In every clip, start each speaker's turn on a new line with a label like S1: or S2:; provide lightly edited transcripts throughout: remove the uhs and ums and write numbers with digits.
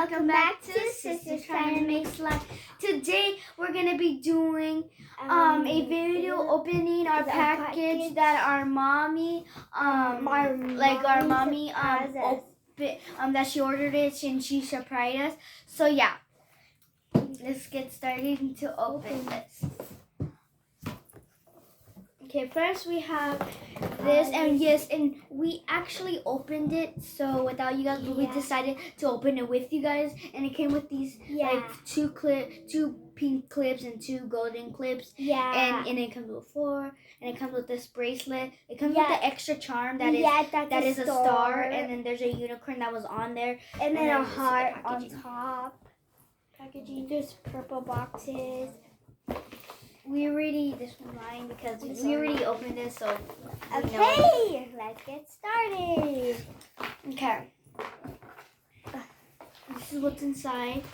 S1: welcome back to Sisters Trying to Make Slime. Today we're gonna be doing a video opening our package that our mommy that she ordered it and she surprised us. So yeah, let's get started to open this. Okay, first we have this, and we actually opened it, so without you guys, but we decided to open it with you guys, and it came with these two pink clips and two golden clips, and it comes with 4, and it comes with this bracelet. It comes with the extra charm that is a star, and then there's a unicorn that was on there,
S2: and then a heart on top. Packaging. There's purple boxes.
S1: This was mine because we already opened this, so
S2: okay, let's get started.
S1: Okay, this is what's inside.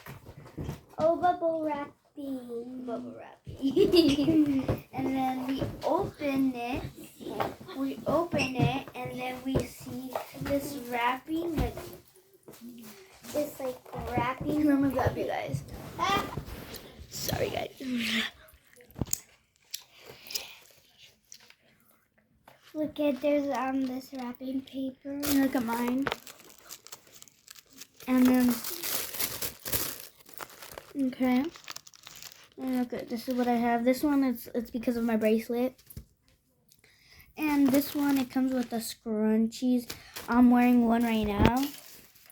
S2: Oh, bubble wrapping.
S1: And then we open it. And then we see this wrapping,
S2: this wrapping.
S1: Let me grab you guys. Sorry, guys.
S2: Look at there's this wrapping paper.
S1: Look at mine. And then okay. And look at this is what I have. This one it's because of my bracelet. And this one it comes with the scrunchies. I'm wearing one right now.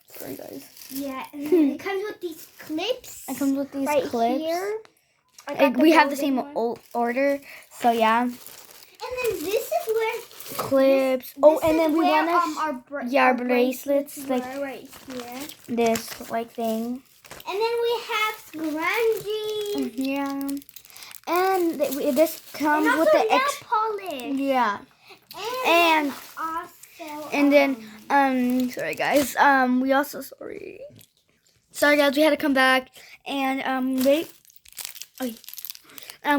S1: Sorry guys.
S2: Yeah, and then it comes with these clips.
S1: It comes with these
S2: clips.
S1: Here. We have the same order, so yeah.
S2: And then this is where
S1: clips. And then we want our bracelets like
S2: right here.
S1: This thing.
S2: And then we have scrunchies.
S1: Yeah. And this comes
S2: and
S1: with the
S2: nail polish.
S1: Yeah.
S2: And also.
S1: And then sorry guys. Sorry guys, we had to come back and wait.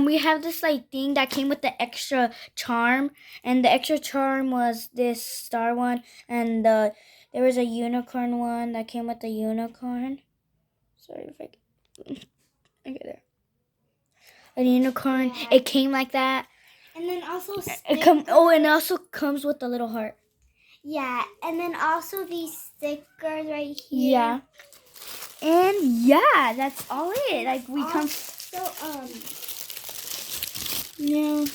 S1: We have this thing that came with the extra charm, and the extra charm was this star one, and there was a unicorn one that came with the unicorn. Sorry if I okay there. A unicorn. Yeah. It came like that.
S2: And then also
S1: and it also comes with a little heart.
S2: Yeah, and then also these stickers right here.
S1: Yeah. And yeah, that's all it. No.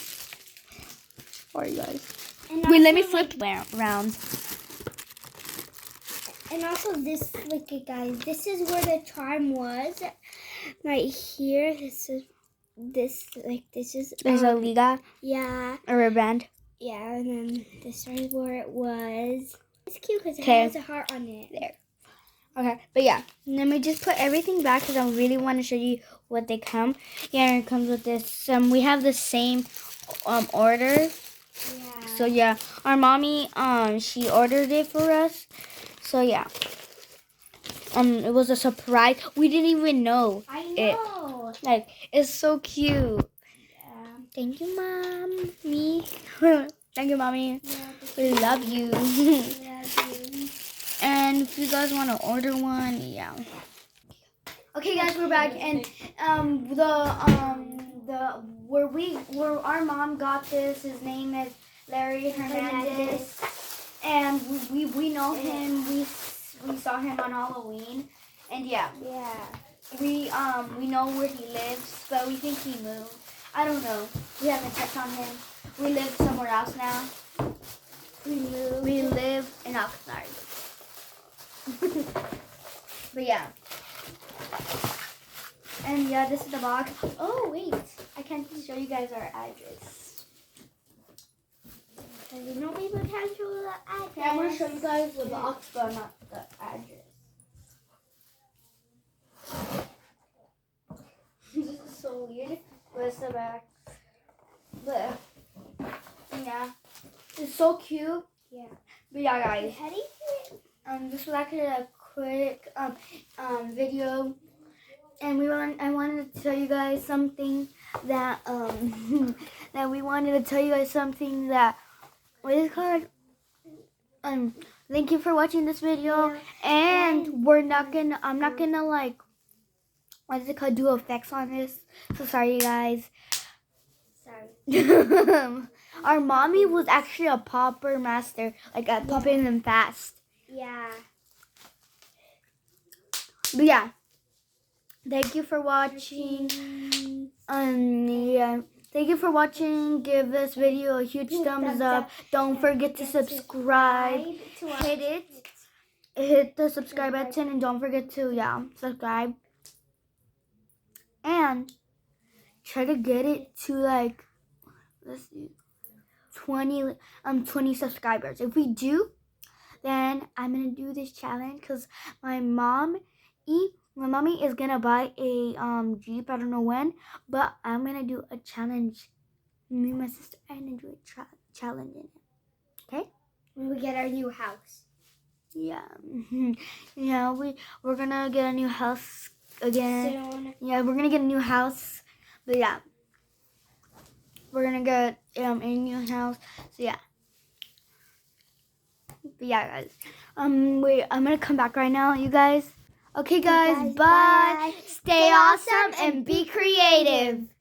S1: Sorry, guys. Wait, let me flip round.
S2: And also this, look at guys, this is where the charm was. Right here. There's a
S1: liga.
S2: Yeah.
S1: A ribband.
S2: Yeah, and then this is where it was. It's cute because it has a heart on it.
S1: There. Okay, but yeah, let me just put everything back because I really want to show you what they come. Yeah, it comes with this. We have the same order.
S2: Yeah.
S1: So yeah, our mommy she ordered it for us. So yeah, it was a surprise. We didn't even know.
S2: I know.
S1: It's so cute.
S2: Yeah.
S1: Thank you, Mom. Me. Thank you, Mommy.
S2: Yeah,
S1: we love you. And if you guys want to order one, yeah. Okay, guys, we're back, and where our mom got this, his name is Dalary Hernandez, and we know him. We saw him on Halloween, and yeah, we know where he lives, but we think he moved. I don't know. We haven't checked on him. We live somewhere else now. We live in Oxnard. But yeah. And yeah, this is the box. Oh wait, I can't show you guys our address.
S2: Because you know people can't show the address.
S1: Yeah, I'm gonna show you guys the box, but not the address. This is so weird. Where's the back? But yeah, it's so cute.
S2: Yeah.
S1: But yeah, guys.
S2: This
S1: was actually a quick video, and I wanted to tell you guys something that what is it called? Thank you for watching this video.
S2: Yeah.
S1: And I'm not gonna like, what is it called, do effects on this. So sorry, you guys.
S2: Sorry.
S1: Our mommy was actually a popper master, like at popping them fast.
S2: Yeah.
S1: But yeah, thank you for watching. Yeah, thank you for watching. Give this video a huge thumbs up. Don't forget to subscribe. Hit the subscribe button, and don't forget to subscribe. And try to get it to like, let's see, 20 subscribers. If we do, then I'm gonna do this challenge because my mommy is gonna buy a Jeep. I don't know when, but I'm gonna do a challenge. Me and my sister are gonna do a challenge in it. Okay?
S2: When we get our new house.
S1: Yeah. Yeah. We're gonna get a new house again.
S2: Soon.
S1: Yeah, we're gonna get a new house. But yeah, we're gonna get a new house. So yeah. But yeah, guys. Wait, I'm gonna come back right now, you guys. Okay, guys, bye. Stay awesome and be creative.